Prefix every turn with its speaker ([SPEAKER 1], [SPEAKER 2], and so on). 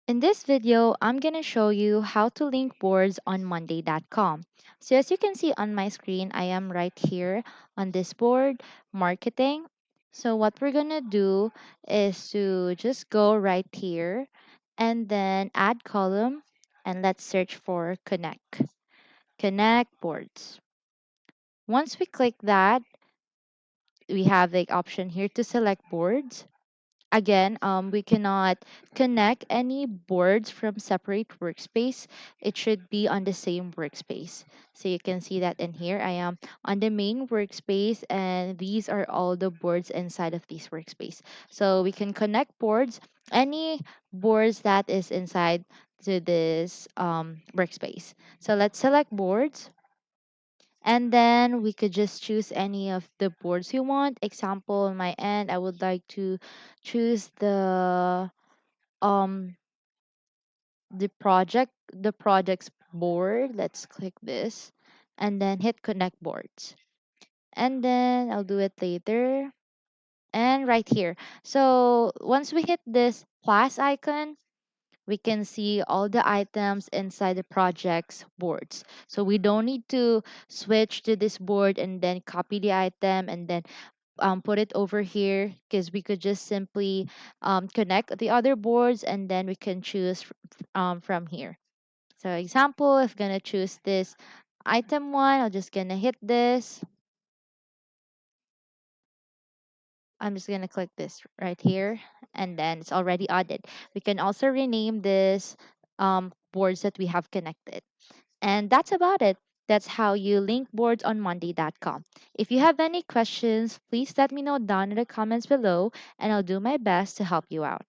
[SPEAKER 1] In this video, I'm going to show you how to link boards on monday.com. So as you can see on my screen, I am right here on this board, marketing. So what we're going to do is to just go right here and then add column and let's search for connect boards. Once we click that, we have the option here to select boards. Again, we cannot connect any boards from separate workspace. It should be on the same workspace. So you can see that in here, I am on the main workspace and these are all the boards inside of this workspace. So we can connect boards, any boards that is inside to this workspace. So let's select boards. And then we could just choose any of the boards you want. Example, on my end, I would like to choose um the project's board. Let's click this and then hit connect boards. And then I'll do it later and right here. So once we hit this plus icon, we can see all the items inside the project's boards. So we don't need to switch to this board and then copy the item and then put it over here because we could just simply connect the other boards and then we can choose from here. So example, if I'm gonna choose this item one, I'm just gonna hit this. I'm just gonna click this right here and then it's already added. We can also rename this boards that we have connected. And that's about it. That's how you link boards on monday.com. If you have any questions, please let me know down in the comments below and I'll do my best to help you out.